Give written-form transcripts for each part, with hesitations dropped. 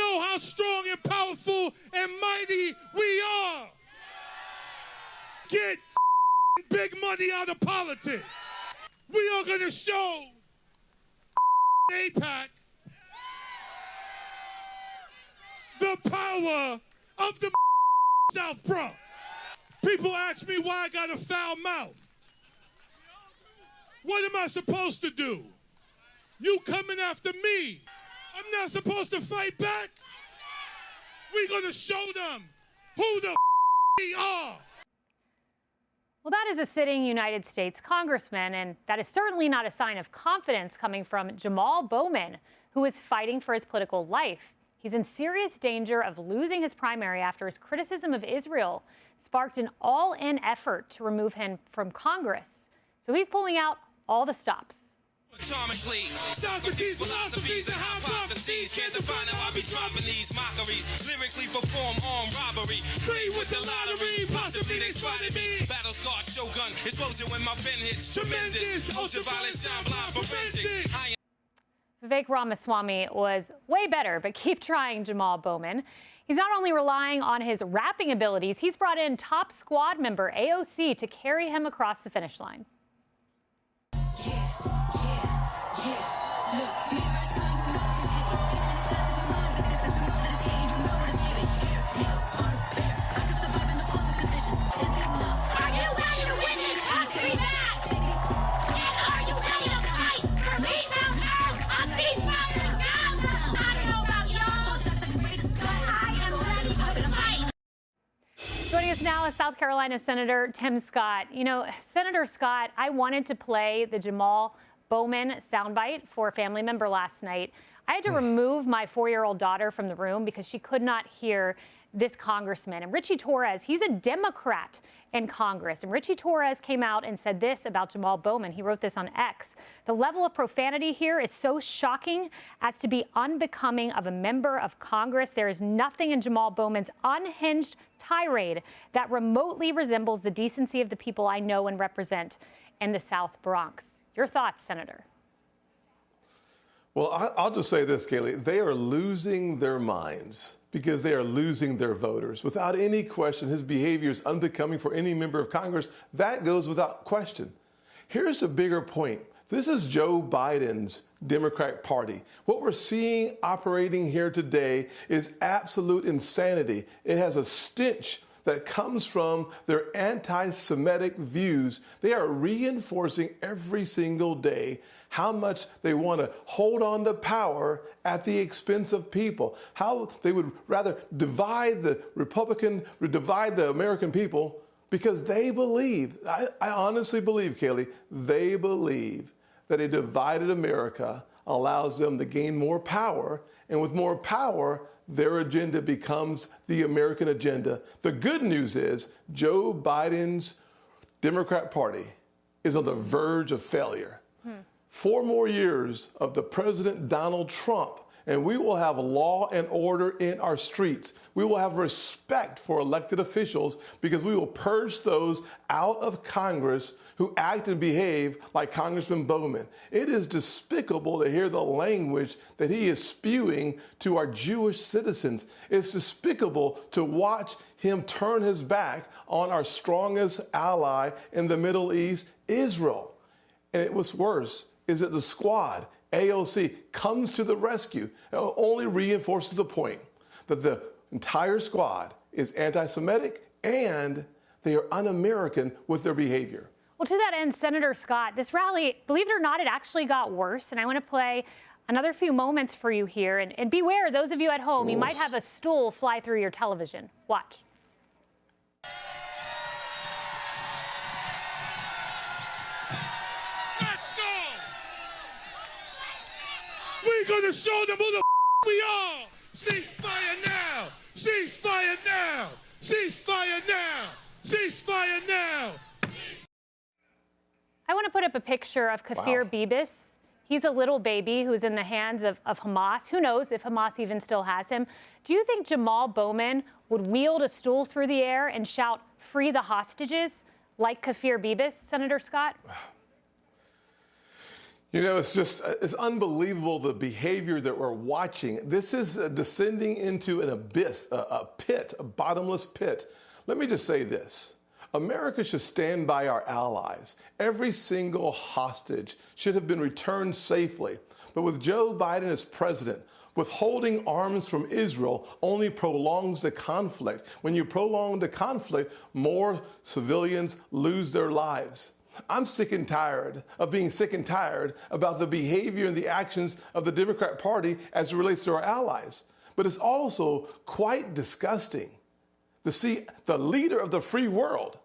show how strong and powerful and mighty we are. Get big money out of politics. We are going to show AIPAC the power of the South Bronx. People ask me why I got a foul mouth. What am I supposed to do? You coming after me. I'm not supposed to fight back? We're going to show them who the we are. Well, that is a sitting United States congressman, and that is certainly not a sign of confidence coming from Jamaal Bowman, who is fighting for his political life. He's in serious danger of losing his primary after his criticism of Israel sparked an all-in effort to remove him from Congress. So he's pulling out all the stops. Socrates' philosophies and hypotheses can't define how I be dropping these mockeries. Lyrically perform armed robbery. Play with the lottery. Possibly they spotted me. Battle scarred shogun. Explosion when my pen hits. Tremendous. Ultraviolet shine blind forensics. Vivek Ramaswamy was way better, but keep trying, Jamaal Bowman. He's not only relying on his rapping abilities, he's brought in top squad member AOC to carry him across the finish line. Joining us now is South Carolina Senator Tim Scott. You know, Senator Scott, I wanted to play the Jamaal Bowman soundbite for a family member last night. I had to remove my 4-year-old daughter from the room because she could not hear this congressman. And Richie Torres, he's a Democrat in Congress. And Richie Torres came out and said this about Jamaal Bowman. He wrote this on X. The level of profanity here is so shocking as to be unbecoming of a member of Congress. There is nothing in Jamaal Bowman's unhinged tirade that remotely resembles the decency of the people I know and represent in the South Bronx. Your thoughts, Senator? Well, I'll just say this, Kaylee. They are losing their minds because they are losing their voters. Without any question, his behavior is unbecoming for any member of Congress. That goes without question. Here's the bigger point. This is Joe Biden's Democratic Party. What we're seeing operating here today is absolute insanity. It has a stench that comes from their anti-Semitic views. They are reinforcing every single day how much they want to hold on to power at the expense of people, how they would rather divide the American people because they believe, I honestly believe, Kaylee, they believe that a divided America allows them to gain more power, and with more power, their agenda becomes the American agenda. The good news is Joe Biden's Democrat Party is on the verge of failure. 4 more years of the President Donald Trump, and we will have law and order in our streets. We will have respect for elected officials because we will purge those out of Congress who act and behave like Congressman Bowman. It is despicable to hear the language that he is spewing to our Jewish citizens. It's despicable to watch him turn his back on our strongest ally in the Middle East, Israel. And it was worse is that the squad, AOC, comes to the rescue. It only reinforces the point that the entire squad is anti-Semitic and they are un-American with their behavior. Well, to that end, Senator Scott, this rally, believe it or not, it actually got worse. And I want to play another few moments for you here. And beware, those of you at home, you might have a stool fly through your television. Watch. We're going to show them who the we are. Cease fire now. Cease fire now. Cease fire now. Cease fire now. I want to put up a picture of Kafir Bibis. He's a little baby who's in the hands of Hamas. Who knows if Hamas even still has him. Do you think Jamaal Bowman would wield a stool through the air and shout, "Free the hostages," like Kafir Bibis, Senator Scott? You know, it's unbelievable the behavior that we're watching. This is descending into an abyss, a pit, a bottomless pit. Let me just say this. America should stand by our allies. Every single hostage should have been returned safely. But with Joe Biden as president, withholding arms from Israel only prolongs the conflict. When you prolong the conflict, more civilians lose their lives. I'm sick and tired of being sick and tired about the behavior and the actions of the Democrat Party as it relates to our allies. But it's also quite disgusting to see the leader of the free world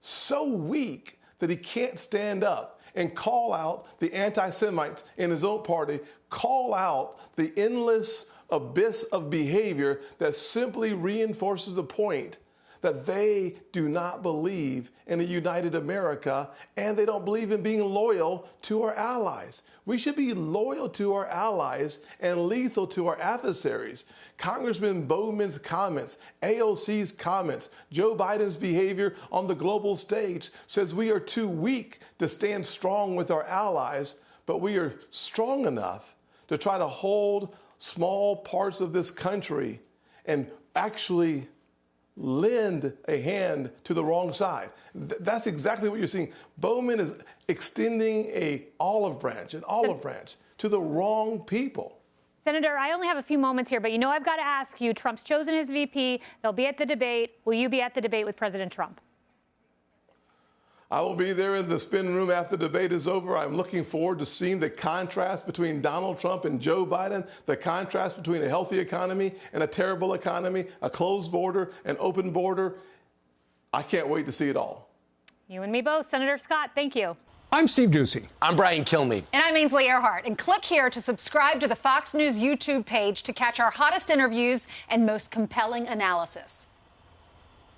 so weak that he can't stand up and call out the anti-Semites in his own party, call out the endless abyss of behavior that simply reinforces the point that they do not believe in a united America, and they don't believe in being loyal to our allies. We should be loyal to our allies and lethal to our adversaries. Congressman Bowman's comments, AOC's comments, Joe Biden's behavior on the global stage says we are too weak to stand strong with our allies, but we are strong enough to try to hold small parts of this country and actually lend a hand to the wrong side. That's exactly what you're seeing. Bowman is extending an olive branch to the wrong people. Senator, I only have a few moments here, but you know I've got to ask you, Trump's chosen his VP. They'll be at the debate. Will you be at the debate with President Trump? I will be there in the spin room after the debate is over. I'm looking forward to seeing the contrast between Donald Trump and Joe Biden, the contrast between a healthy economy and a terrible economy, a closed border, an open border. I can't wait to see it all. You and me both. Senator Scott, thank you. I'm Steve Doocy. I'm Brian Kilmeade. And I'm Ainsley Earhart. And click here to subscribe to the Fox News YouTube page to catch our hottest interviews and most compelling analysis.